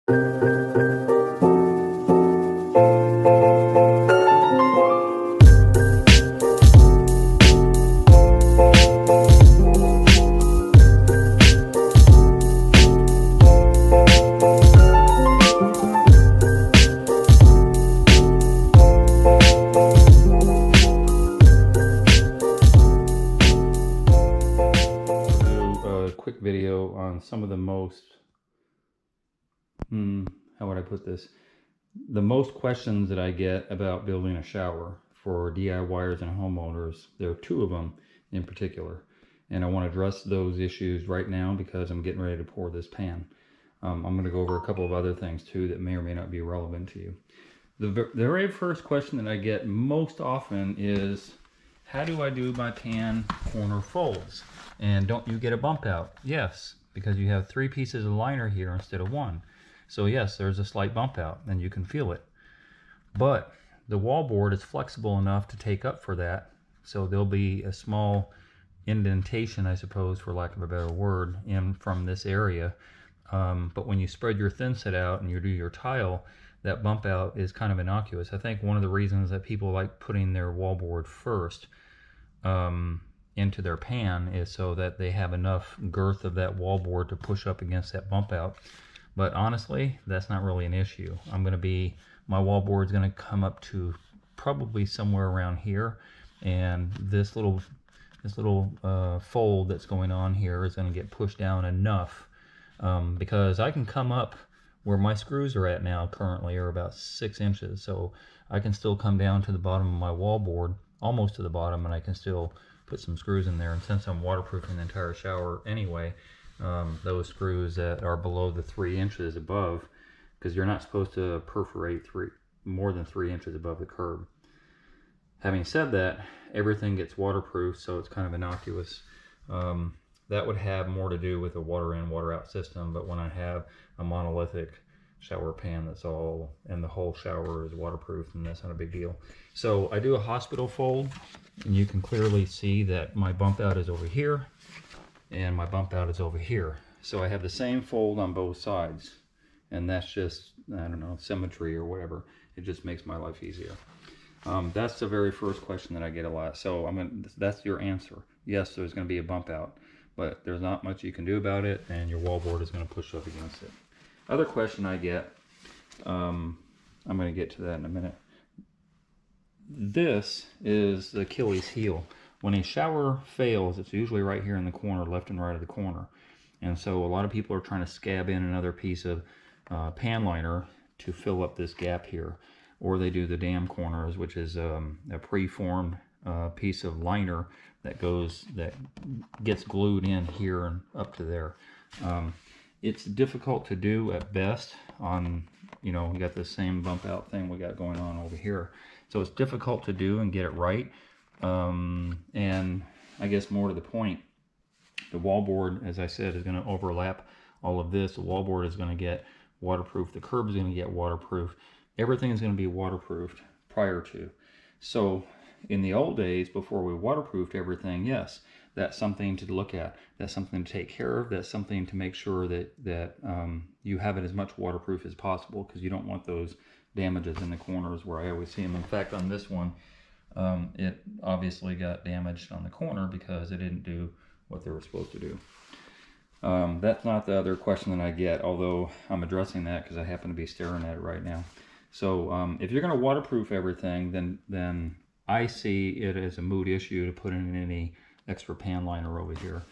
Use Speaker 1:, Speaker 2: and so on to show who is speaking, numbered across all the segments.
Speaker 1: Video on some of the most, how would I put this? The most questions that I get about building a shower for DIYers and homeowners. There are two of them in particular, and I want to address those issues right now because I'm getting ready to pour this pan. I'm going to go over a couple of other things too that may or may not be relevant to you. The very first question that I get most often is, how do I do my pan corner folds? And don't you get a bump out? Yes, because you have 3 pieces of liner here instead of 1. So yes, there's a slight bump out and you can feel it. But the wallboard is flexible enough to take up for that. So there'll be a small indentation, I suppose, for lack of a better word, in from this area. But when you spread your thin set out and you do your tile, that bump out is kind of innocuous. I think one of the reasons that people like putting their wallboard first into their pan is so that they have enough girth of that wallboard to push up against that bump out. But honestly, that's not really an issue. My wallboard is going to come up to probably somewhere around here, and this little fold that's going on here is going to get pushed down enough because I can come up where my screws are at now currently are about 6 inches, so I can still come down to the bottom of my wallboard, almost to the bottom, and I can still put some screws in there. And since I'm waterproofing the entire shower anyway, those screws that are below the 3 inches above, because you're not supposed to perforate more than 3 inches above the curb. Having said that, everything gets waterproof, so it's kind of innocuous. That would have more to do with a water in, water out system, but when I have a monolithic shower pan that's all, and the whole shower is waterproof, and that's not a big deal. So I do a hospital fold, and you can clearly see that my bump out is over here, and my bump out is over here. So I have the same fold on both sides, and that's just, I don't know, symmetry or whatever. It just makes my life easier. That's the very first question that I get a lot. So that's your answer. Yes, there's going to be a bump out, but there's not much you can do about it, and your wallboard is going to push up against it. Other question I get, I'm going to get to that in a minute. This is the Achilles heel. When a shower fails, it's usually right here in the corner, left and right of the corner. And so a lot of people are trying to scab in another piece of pan liner to fill up this gap here. Or they do the dam corners, which is a pre-formed piece of liner that gets glued in here and up to there. It's difficult to do at best on, we got the same bump out thing we got going on over here. So it's difficult to do and get it right. And I guess more to the point, the wallboard, as I said, is going to overlap all of this. The wallboard is going to get waterproof. The curb is going to get waterproof. Everything is going to be waterproofed prior to. So in the old days, before we waterproofed everything, yes, that's something to look at. That's something to take care of. That's something to make sure that you have it as much waterproof as possible, because you don't want those damages in the corners where I always see them. In fact, on this one, it obviously got damaged on the corner because it didn't do what they were supposed to do. That's not the other question that I get, although I'm addressing that because I happen to be staring at it right now. So if you're going to waterproof everything, then I see it as a moot issue to put in any extra pan liner over here.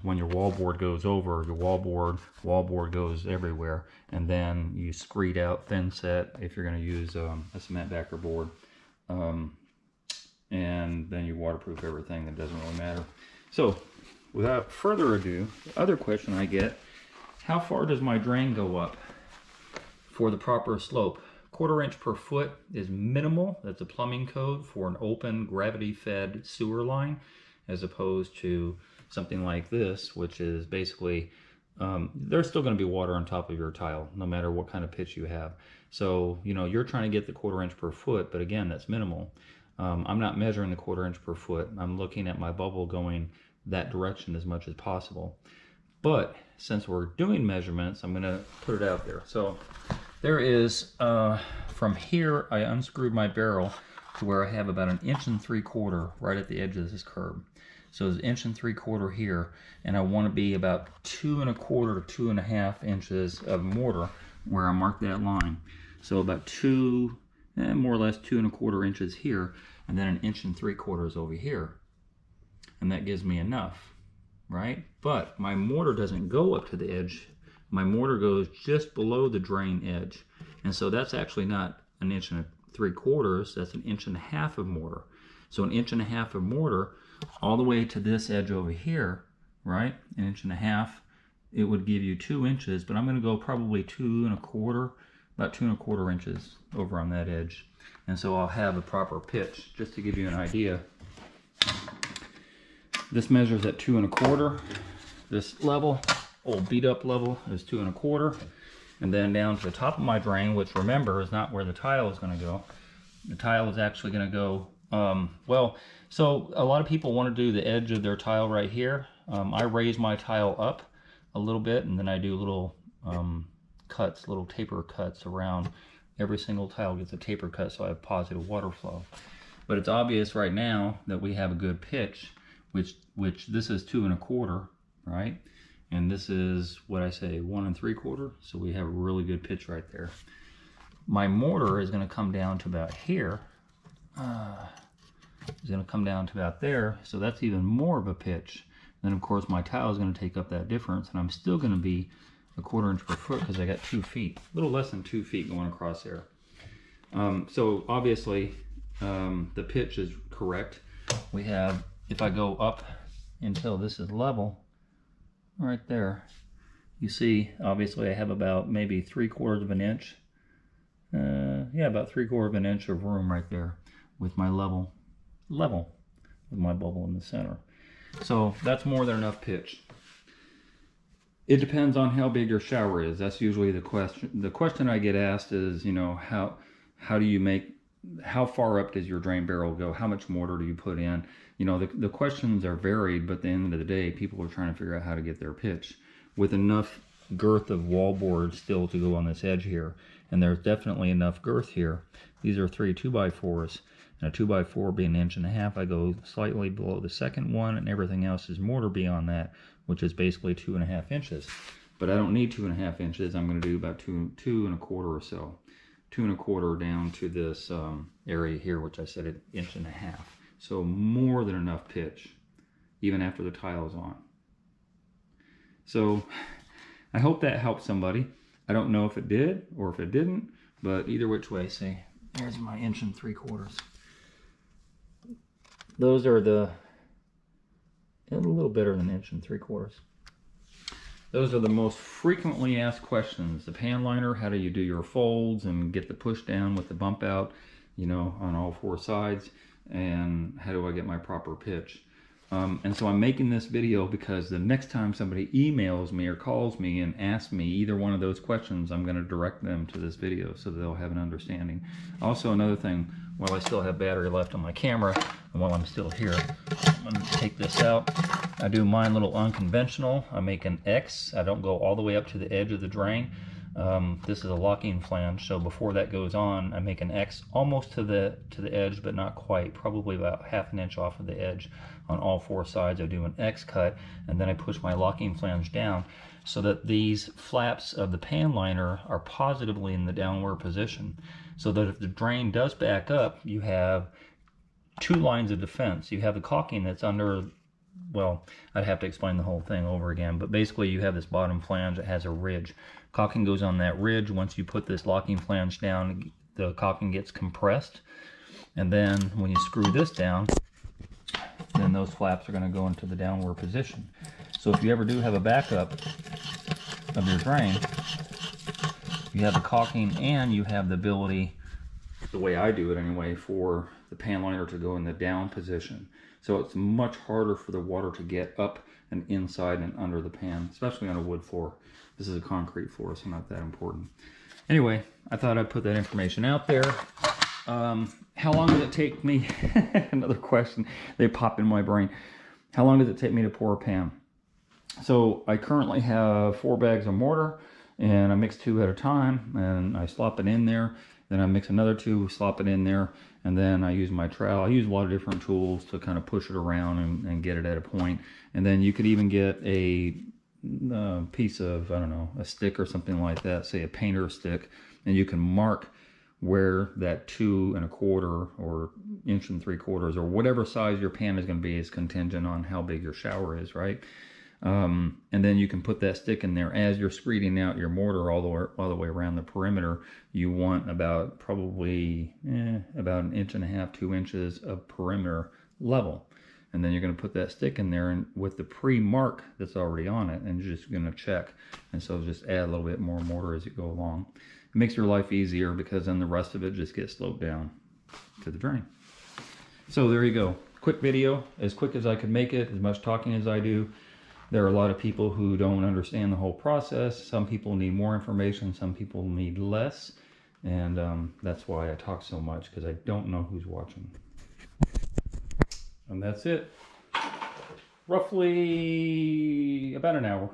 Speaker 1: When your wallboard goes over, your wallboard goes everywhere, and then you screed out thin set if you're going to use a cement backer board, and then you waterproof everything. That doesn't really matter. So without further ado, the other question I get, how far does my drain go up for the proper slope? 1/4 inch per foot is minimal. That's a plumbing code for an open gravity-fed sewer line, as opposed to something like this, which is basically, there's still going to be water on top of your tile, no matter what kind of pitch you have. So, you're trying to get the 1/4 inch per foot, but again, that's minimal. I'm not measuring the 1/4 inch per foot. I'm looking at my bubble going that direction as much as possible. But since we're doing measurements, I'm going to put it out there. So there is, from here, I unscrewed my barrel to where I have about 1.75 inches right at the edge of this curb. So it's 1.75 inches here, and I want to be about 2.25 to 2.5 inches of mortar where I mark that line. So about more or less 2.25 inches here, and then 1.75 inches over here. And that gives me enough, right? But my mortar doesn't go up to the edge. My mortar goes just below the drain edge. And so that's actually not 1.75 inches, that's 1.5 inches of mortar. So 1.5 inches of mortar all the way to this edge over here, right? 1.5 inches, it would give you 2 inches, but I'm gonna go probably 2.25, about 2.25 inches over on that edge. And so I'll have a proper pitch, just to give you an idea. This measures at 2.25. This level, old beat up level, is 2.25. And then down to the top of my drain, which remember is not where the tile is gonna go. The tile is actually gonna go, so a lot of people want to do the edge of their tile right here. I raise my tile up a little bit, and then I do little cuts, little taper cuts around. Every single tile gets a taper cut, so I have positive water flow. But it's obvious right now that we have a good pitch, which this is 2.25, right? And this is what I say, 1.75. So we have a really good pitch right there. My mortar is going to come down to about here. It's going to come down to about there, so that's even more of a pitch. Then of course my tile is going to take up that difference, and I'm still going to be 1/4 inch per foot because I got 2 feet, a little less than 2 feet going across there. So obviously the pitch is correct. We have, if I go up until this is level, right there, you see obviously I have about maybe 3/4 inch. Yeah, about 3/4 inch of room right there with my level with my bubble in the center. So that's more than enough pitch. It depends on how big your shower is. That's usually the question. The question I get asked is, you know, how do you make, how far up does your drain barrel go? How much mortar do you put in? You know, the questions are varied, but at the end of the day, people are trying to figure out how to get their pitch with enough girth of wallboard still to go on this edge here. And there's definitely enough girth here. These are 3 2x4s. And a 2x4 being 1.5 inches, I go slightly below the second one, and everything else is mortar beyond that, which is basically 2.5 inches. But I don't need 2.5 inches. I'm going to do about 2.25 or so. 2.25 down to this area here, which I said 1.5 inches. So more than enough pitch, even after the tile is on. So I hope that helped somebody. I don't know if it did or if it didn't, but either which way, see, there's my 1.75 inches. Those are a little better than 1.75 inches. Those are the most frequently asked questions. The pan liner, how do you do your folds and get the push down with the bump out, you know, on all 4 sides, and how do I get my proper pitch? And so I'm making this video because the next time somebody emails me or calls me and asks me either one of those questions, I'm going to direct them to this video so that they'll have an understanding. Also, another thing, while I still have battery left on my camera, and while I'm still here, I'm going to take this out. I do mine a little unconventional. I make an X. I don't go all the way up to the edge of the drain. This is a locking flange, so before that goes on, I make an X almost to the edge, but not quite, probably about 1/2 inch off of the edge on all 4 sides. I do an X cut, and then I push my locking flange down so that these flaps of the pan liner are positively in the downward position, so that if the drain does back up, you have 2 lines of defense. You have the caulking that's under, well, I'd have to explain the whole thing over again, but basically you have this bottom flange that has a ridge. Caulking goes on that ridge. Once you put this locking flange down, the caulking gets compressed, and then when you screw this down, then those flaps are going to go into the downward position. So if you ever do have a backup of your drain, you have the caulking and you have the ability, the way I do it anyway, for the pan liner to go in the down position. So it's much harder for the water to get up and inside and under the pan, especially on a wood floor. This is a concrete floor, so not that important. Anyway, I thought I'd put that information out there. How long does it take me? Another question, they pop in my brain. How long does it take me to pour a pan? So I currently have 4 bags of mortar, and I mix 2 at a time, and I slop it in there. Then I mix another 2, slop it in there, and then I use my trowel. I use a lot of different tools to kind of push it around and get it at a point. And then you could even get a piece of, I don't know, a stick or something like that, say a painter stick, and you can mark where that 2 1/4 or 1 3/4 or whatever size your pan is going to be is contingent on how big your shower is, right? And then you can put that stick in there as you're screeding out your mortar all the way around the perimeter. You want about probably about 1 1/2 to 2 inches of perimeter level. And then you're going to put that stick in there and with the pre-mark that's already on it, and you're just going to check. And so just add a little bit more mortar as you go along. It makes your life easier because then the rest of it just gets sloped down to the drain. So there you go. Quick video, as quick as I could make it, as much talking as I do. There are a lot of people who don't understand the whole process. Some people need more information, some people need less. And that's why I talk so much, because I don't know who's watching. And that's it. Roughly about an hour.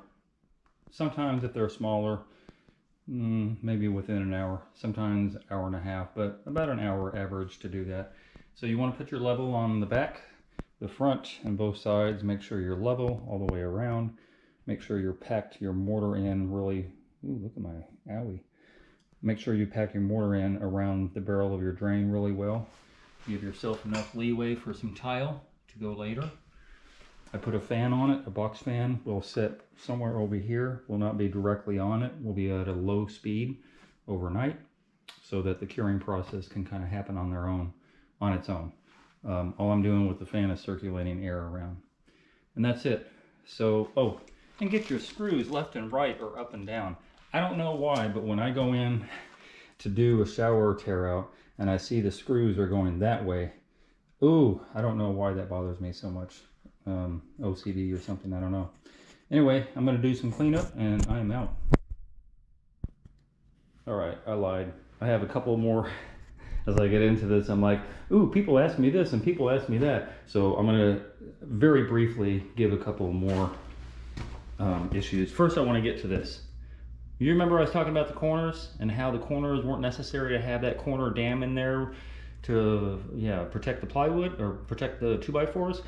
Speaker 1: Sometimes if they're smaller, maybe within an hour. Sometimes 1.5 hours, but about an hour average to do that. So you want to put your level on the back, the front, and both sides. Make sure you're level all the way around. Make sure you're packed your mortar in really. Ooh, look at my owie. Make sure you pack your mortar in around the barrel of your drain really well. Give yourself enough leeway for some tile to go later. I put a fan on it, a box fan. Will sit somewhere over here. Will not be directly on it. Will be at a low speed overnight so that the curing process can kind of happen on its own. All I'm doing with the fan is circulating air around. And that's it. So, oh, and get your screws left and right or up and down. I don't know why, but when I go in to do a shower tear out and I see the screws are going that way, ooh, I don't know why that bothers me so much. OCD or something, I don't know. Anyway, I'm going to do some cleanup and I am out. Alright, I lied. I have a couple more. As I get into this, I'm like, ooh, people ask me this and people ask me that. So I'm going to very briefly give a couple more issues. First, I want to get to this. You remember I was talking about the corners and how the corners weren't necessary to have that corner dam in there to protect the plywood or protect the 2x4s?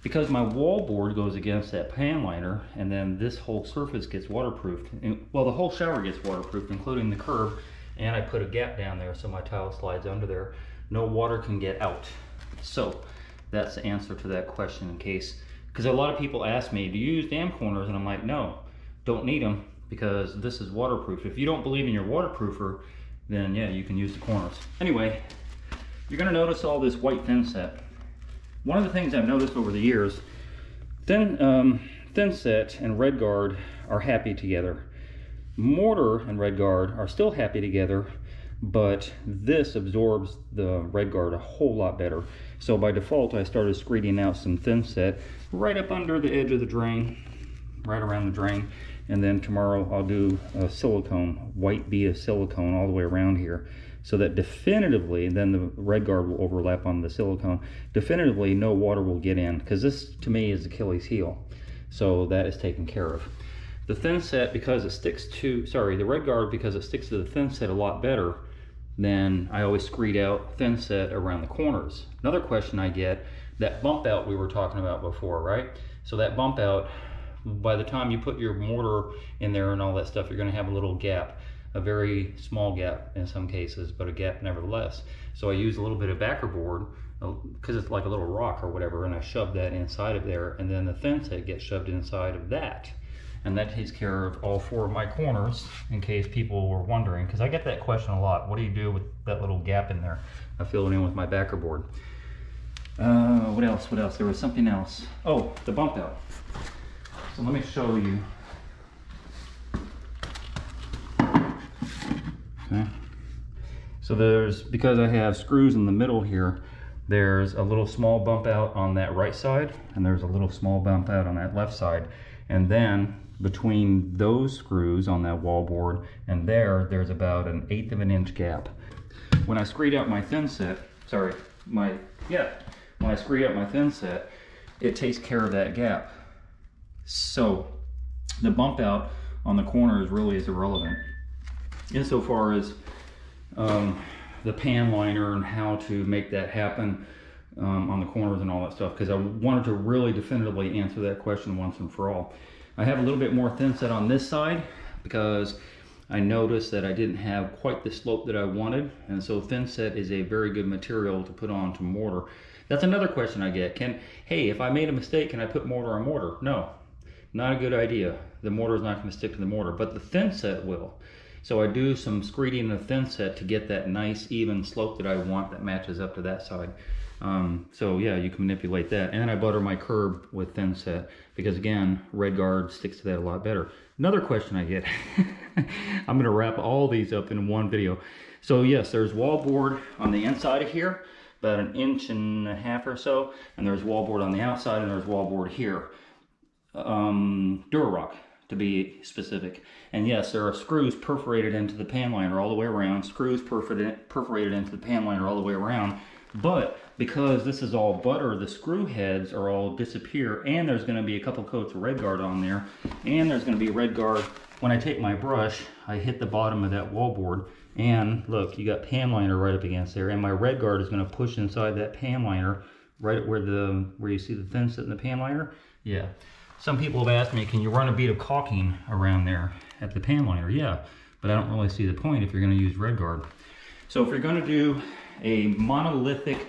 Speaker 1: Because my wall board goes against that pan liner, and then this whole surface gets waterproofed. Well, the whole shower gets waterproofed, including the curb. And I put a gap down there so my tile slides under there. No water can get out. So that's the answer to that question in case, because a lot of people ask me, do you use dam corners? And I'm like, no, don't need them because this is waterproof. If you don't believe in your waterproofer, then yeah, you can use the corners. Anyway, you're gonna notice all this white thin set. One of the things I've noticed over the years, thin set and red guard are happy together. Mortar and red guard are still happy together, but this absorbs the red guard a whole lot better. So by default, I started screeding out some thin set right up under the edge of the drain, right around the drain. And then tomorrow I'll do a silicone, white bead of silicone all the way around here, so that definitively, then the red guard will overlap on the silicone. Definitively, no water will get in, because this to me is Achilles heel. So that is taken care of. The thin set, because it sticks to, the red guard, because it sticks to the thin set a lot better, then I always screed out thin set around the corners. Another question I get, that bump out we were talking about before, right? So that bump out, by the time you put your mortar in there and all that stuff, you're gonna have a little gap, a very small gap in some cases, but a gap nevertheless. So I use a little bit of backer board, because it's like a little rock or whatever, and I shove that inside of there, and then the thin set gets shoved inside of that. And that takes care of all 4 of my corners, in case people were wondering, because I get that question a lot. What do you do with that little gap in there? I fill it in with my backer board. What else? There was something else. Oh, the bump out. So let me show you. Okay. So because I have screws in the middle here, there's a little small bump out on that right side, and there's a little small bump out on that left side. And then between those screws on that wall board and there's about an 1/8 of an inch gap. When I screed out my thin set, when I screed out my thin set, it takes care of that gap. So the bump out on the corners really is irrelevant insofar as the pan liner and how to make that happen on the corners and all that stuff, because I wanted to really definitively answer that question once and for all. I have a little bit more thin set on this side because I noticed that I didn't have quite the slope that I wanted, and so thin set is a very good material to put onto mortar. That's another question I get. Hey, if I made a mistake, can I put mortar on mortar? No, not a good idea. The mortar is not going to stick to the mortar, but the thin set will. So I do some screeding of thin set to get that nice even slope that I want that matches up to that side. So yeah, you can manipulate that. And I butter my curb with thin set because again, red guard sticks to that a lot better. Another question I get, I'm going to wrap all these up in one video. So yes, there's wallboard on the inside of here, about 1.5 inches or so, and there's wallboard on the outside, and there's wallboard here. Durarock, to be specific. And yes, there are screws perforated into the pan liner all the way around, screws perforated into the pan liner all the way around, but because this is all butter, the screw heads are all disappear, and there's going to be a couple coats of red guard on there, and there's going to be red guard. When I take my brush, I hit the bottom of that wallboard, and look, you got pan liner right up against there, and my red guard is going to push inside that pan liner right at where you see the thin set in the pan liner. Yeah. Some people have asked me, can you run a bead of caulking around there at the pan liner? Yeah, but I don't really see the point if you're going to use red guard. So if you're going to do a monolithic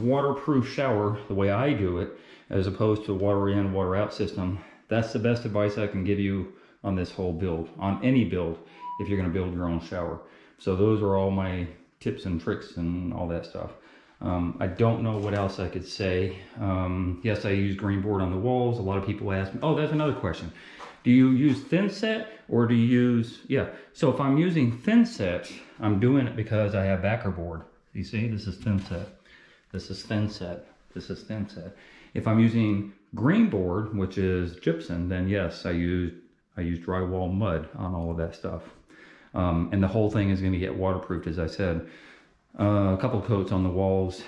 Speaker 1: waterproof shower the way I do it, as opposed to water in, water out system, that's the best advice I can give you on this whole build, on any build, if you're going to build your own shower. So those are all my tips and tricks and all that stuff. I don't know what else I could say. Yes, I use green board on the walls. A lot of people ask me, oh, that's another question. Do you use thin set or do you use, yeah. So if I'm using thin set, I'm doing it because I have backer board. You see, this is thin set. This is thin set. This is thin set. If I'm using green board, which is gypsum, then yes, I use drywall mud on all of that stuff. And the whole thing is going to get waterproofed, as I said. A couple coats on the walls,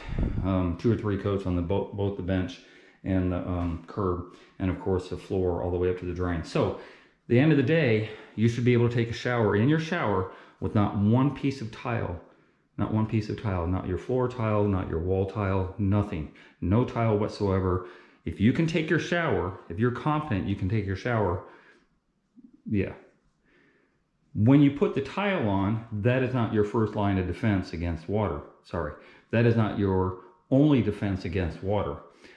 Speaker 1: 2 or 3 coats on both the bench and the curb, and of course the floor all the way up to the drain. So at the end of the day, you should be able to take a shower in your shower with not one piece of tile, not one piece of tile, not your floor tile, not your wall tile, nothing, no tile whatsoever. If you can take your shower, if you're confident you can take your shower, yeah. When you put the tile on, that is not your first line of defense against water. Sorry, that is not your only defense against water.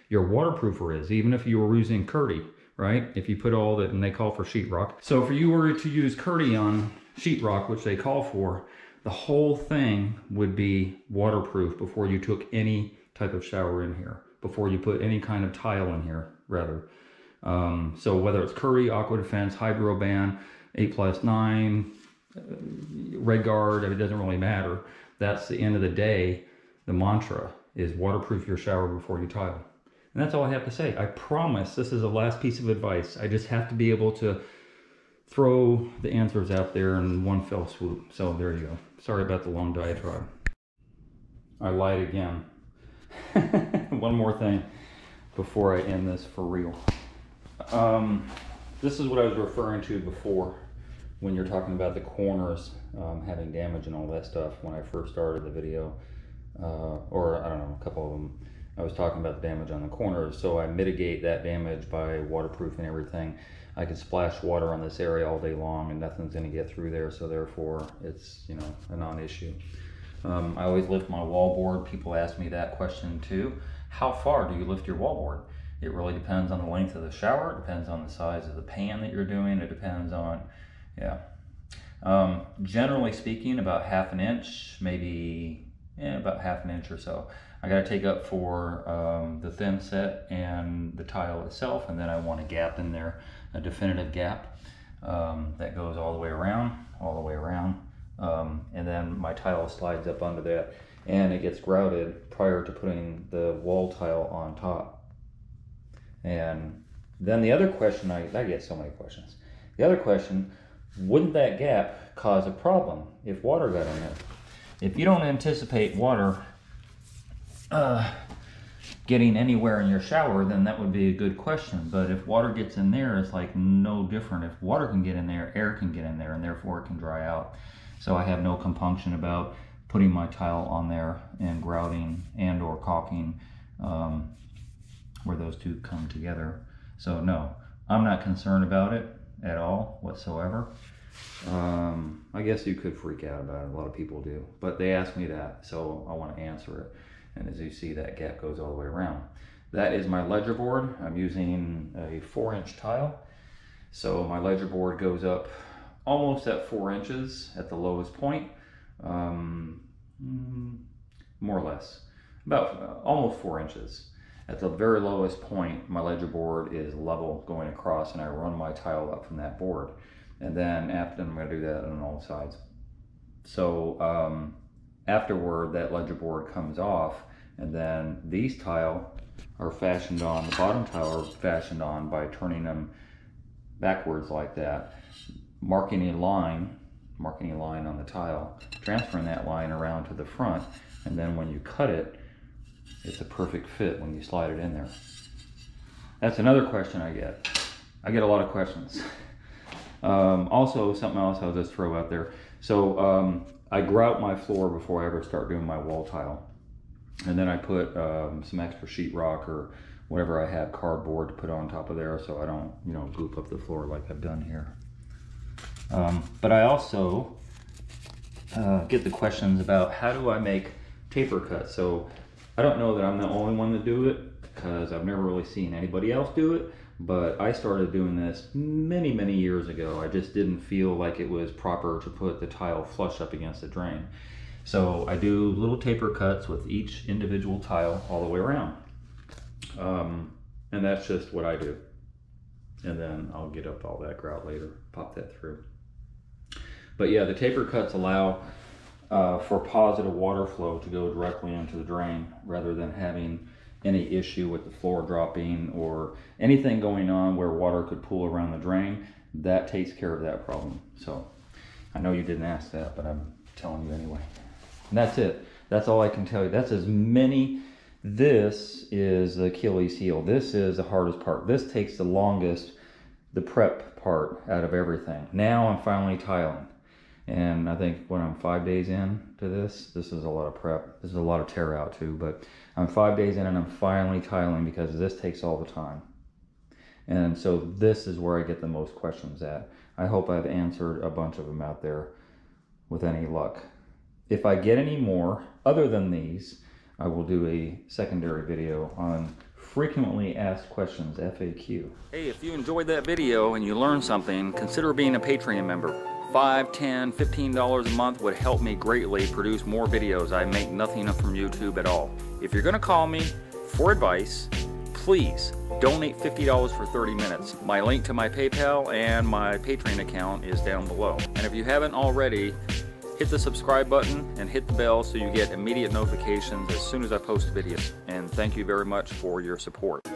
Speaker 1: Your waterproofer is, even if you were using Curdy, right? If you put all that, and they call for sheetrock. So if you were to use Curdy on sheetrock, which they call for, the whole thing would be waterproof before you took any type of shower in here, before you put any kind of tile in here, rather. So whether it's Curry, Aqua Defense, Hydroban, 8+9, red guard, it doesn't really matter. That's the end of the day. The mantra is waterproof your shower before you tile. And that's all I have to say. I promise this is the last piece of advice. I just have to be able to throw the answers out there in one fell swoop. So there you go. Sorry about the long diatribe. I lied again. One more thing before I end this for real. This is what I was referring to before when you're talking about the corners having damage and all that stuff when I first started the video. Or I don't know, a couple of them. I was talking about the damage on the corners, so I mitigate that damage by waterproofing everything. I can splash water on this area all day long and nothing's going to get through there, so therefore it's, you know, a non-issue. I always lift my wallboard. People ask me that question too. How far do you lift your wallboard? It really depends on the length of the shower. It depends on the size of the pan that you're doing. It depends on, yeah. Generally speaking, about 1/2 inch, maybe about 1/2 inch or so. I got to take up for the thin set and the tile itself, and then I want a gap in there, a definitive gap that goes all the way around, and then my tile slides up under that, and it gets grouted prior to putting the wall tile on top. And then the other question, I get so many questions. The other question, wouldn't that gap cause a problem if water got in there? If you don't anticipate water getting anywhere in your shower, then that would be a good question. But if water gets in there, it's like no different. If water can get in there, air can get in there, and therefore it can dry out. So I have no compunction about putting my tile on there and grouting and or caulking where those two come together. So no, I'm not concerned about it at all whatsoever. I guess you could freak out about it. A lot of people do, but they asked me that, so I want to answer it. And as you see, that gap goes all the way around. That is my ledger board. I'm using a 4-inch tile. So my ledger board goes up almost at 4 inches at the lowest point. More or less, about almost 4 inches. At the very lowest point, my ledger board is level going across, and I run my tile up from that board. And then after, I'm going to do that on all sides. So afterward, that ledger board comes off, and then these tile are fashioned on, the bottom tile are fashioned on by turning them backwards like that, marking a line on the tile, transferring that line around to the front, and then when you cut it, it's a perfect fit when you slide it in there. That's another question I get. I get a lot of questions. Also, something else I'll just throw out there. So I grout my floor before I ever start doing my wall tile. And then I put some extra sheetrock or whatever I have, cardboard, to put on top of there so I don't, you know, goop up the floor like I've done here. But I also get the questions about how do I make taper cuts. So I don't know that I'm the only one to do it, because I've never really seen anybody else do it, but I started doing this many, many years ago. I just didn't feel like it was proper to put the tile flush up against the drain. So I do little taper cuts with each individual tile all the way around. And that's just what I do. And then I'll get up all that grout later, pop that through. But yeah, the taper cuts allow for positive water flow to go directly into the drain, rather than having any issue with the floor dropping or anything going on where water could pool around the drain. That takes care of that problem. So I know you didn't ask that, but I'm telling you anyway. And that's it. That's all I can tell you. That's as many. This is the Achilles heel. This is the hardest part. This takes the longest, the prep part out of everything. Now I'm finally tiling. And I think when I'm 5 days in to this is a lot of prep. This is a lot of tear out too, but I'm 5 days in and I'm finally tiling, because this takes all the time. And so this is where I get the most questions at. I hope I've answered a bunch of them out there with any luck. If I get any more other than these, I will do a secondary video on frequently asked questions, FAQ. Hey, if you enjoyed that video and you learned something, consider being a Patreon member. $5, $10, $15 a month would help me greatly produce more videos. I make nothing from YouTube at all. If you're gonna call me for advice, please donate $50 for 30 minutes. My link to my PayPal and my Patreon account is down below. And if you haven't already, hit the subscribe button and hit the bell so you get immediate notifications as soon as I post videos. And thank you very much for your support.